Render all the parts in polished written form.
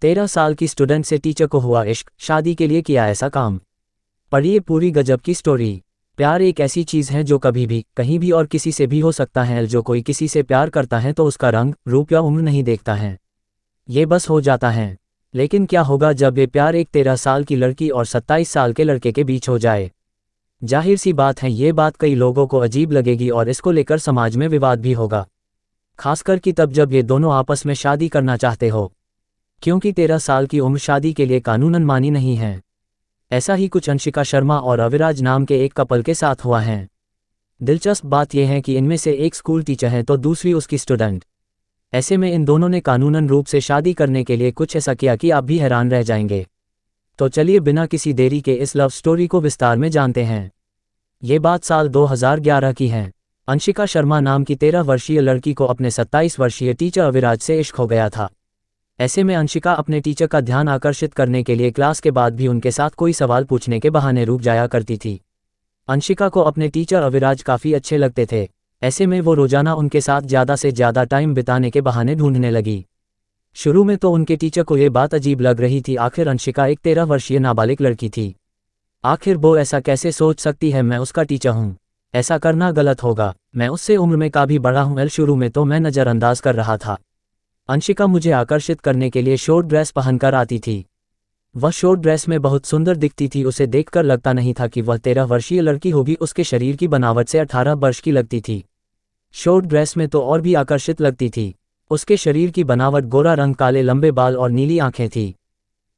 13 साल की स्टूडेंट से टीचर को हुआ इश्क, शादी के लिए किया ऐसा काम। पढ़िए पूरी गजब की स्टोरी। प्यार एक ऐसी चीज़ है जो कभी भी, कहीं भी और किसी से भी हो सकता है। जो कोई किसी से प्यार करता है तो उसका रंग, रूप या उम्र नहीं देखता है, ये बस हो जाता है। लेकिन क्या होगा जब ये प्यार एक 13 साल की लड़की और 27 साल के लड़के के बीच हो जाए? जाहिर सी बात है, ये बात कई लोगों को अजीब लगेगी और इसको लेकर समाज में विवाद भी होगा, खासकर कि तब जब ये दोनों आपस में शादी करना चाहते हो, क्योंकि 13 साल की उम्र शादी के लिए कानूनन मानी नहीं है। ऐसा ही कुछ अंशिका शर्मा और अविराज नाम के एक कपल के साथ हुआ है। दिलचस्प बात यह है कि इनमें से एक स्कूल टीचर है तो दूसरी उसकी स्टूडेंट। ऐसे में इन दोनों ने कानूनन रूप से शादी करने के लिए कुछ ऐसा किया कि आप भी हैरान रह जाएंगे। तो चलिए बिना किसी देरी के इस लव स्टोरी को विस्तार में जानते हैं। ये बात साल 2011 की है। अंशिका शर्मा नाम की 13 वर्षीय लड़की को अपने 27 वर्षीय टीचर अविराज से इश्क हो गया था। ऐसे में अंशिका अपने टीचर का ध्यान आकर्षित करने के लिए क्लास के बाद भी उनके साथ कोई सवाल पूछने के बहाने रुक जाया करती थी। अंशिका को अपने टीचर अविराज काफ़ी अच्छे लगते थे। ऐसे में वो रोजाना उनके साथ ज़्यादा से ज़्यादा टाइम बिताने के बहाने ढूंढने लगी। शुरू में तो उनके टीचर को ये बात अजीब लग रही थी, आखिर अंशिका एक 13 वर्षीय नाबालिग लड़की थी। आखिर वो ऐसा कैसे सोच सकती है, मैं उसका टीचर हूँ, ऐसा करना गलत होगा, मैं उससे उम्र में काफ़ी बड़ा हूँ। शुरू में तो मैं नज़रअंदाज कर रहा था। अंशिका मुझे आकर्षित करने के लिए शॉर्ट ड्रेस पहनकर आती थी। वह शॉर्ट ड्रेस में बहुत सुंदर दिखती थी। उसे देखकर लगता नहीं था कि वह 13 वर्षीय लड़की होगी। उसके शरीर की बनावट से 18 वर्ष की लगती थी। शॉर्ट ड्रेस में तो और भी आकर्षित लगती थी। उसके शरीर की बनावट गोरा रंग, काले लंबे बाल और नीली आंखें थी।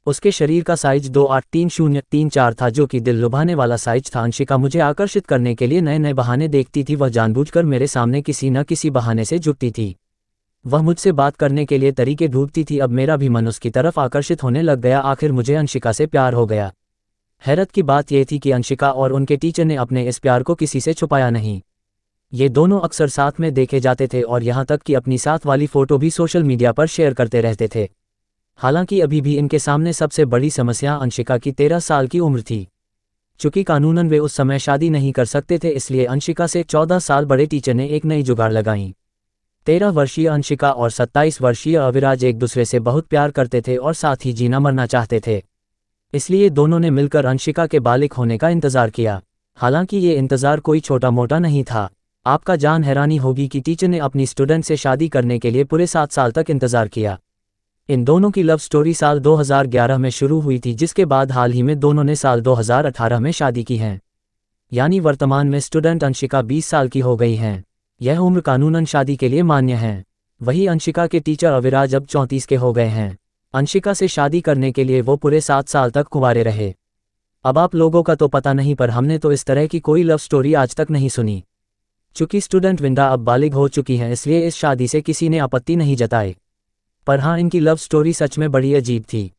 उसके शरीर का साइज 28303-4 था, जो कि दिल लुभाने वाला साइज था। अंशिका मुझे आकर्षित करने के लिए नए नए बहाने देखती थी। वह जानबूझकर मेरे सामने किसी न किसी बहाने से जुटती थी। वह मुझसे बात करने के लिए तरीके ढूंढती थी। अब मेरा भी मन उसकी तरफ आकर्षित होने लग गया। आखिर मुझे अंशिका से प्यार हो गया। हैरत की बात यह थी कि अंशिका और उनके टीचर ने अपने इस प्यार को किसी से छुपाया नहीं। ये दोनों अक्सर साथ में देखे जाते थे और यहाँ तक कि अपनी साथ वाली फ़ोटो भी सोशल मीडिया पर शेयर करते रहते थे। हालांकि अभी भी इनके सामने सबसे बड़ी समस्या अंशिका की 13 साल की उम्र थी। चूँकि कानूनन वे उस समय शादी नहीं कर सकते थे, इसलिए अंशिका से 14 साल बड़े टीचर ने एक नई जुगाड़ लगाई। 13 वर्षीय अंशिका और 27 वर्षीय अविराज एक दूसरे से बहुत प्यार करते थे और साथ ही जीना मरना चाहते थे। इसलिए दोनों ने मिलकर अंशिका के बालिग होने का इंतज़ार किया। हालांकि ये इंतज़ार कोई छोटा मोटा नहीं था। आपका जान हैरानी होगी कि टीचर ने अपनी स्टूडेंट से शादी करने के लिए पूरे 7 साल तक इंतज़ार किया। इन दोनों की लव स्टोरी साल 2011 में शुरू हुई थी, जिसके बाद हाल ही में दोनों ने साल 2018 में शादी की है। यानी वर्तमान में स्टूडेंट अंशिका 20 साल की हो गई हैं। यह उम्र कानूनन शादी के लिए मान्य है। वही अंशिका के टीचर अविराज अब 34 के हो गए हैं। अंशिका से शादी करने के लिए वो पूरे 7 साल तक कुंवारे रहे। अब आप लोगों का तो पता नहीं, पर हमने तो इस तरह की कोई लव स्टोरी आज तक नहीं सुनी। चूँकि स्टूडेंट विंदा अब बालिग हो चुकी हैं, इसलिए इस शादी से किसी ने आपत्ति नहीं जताई। पर हाँ, इनकी लव स्टोरी सच में बड़ी अजीब थी।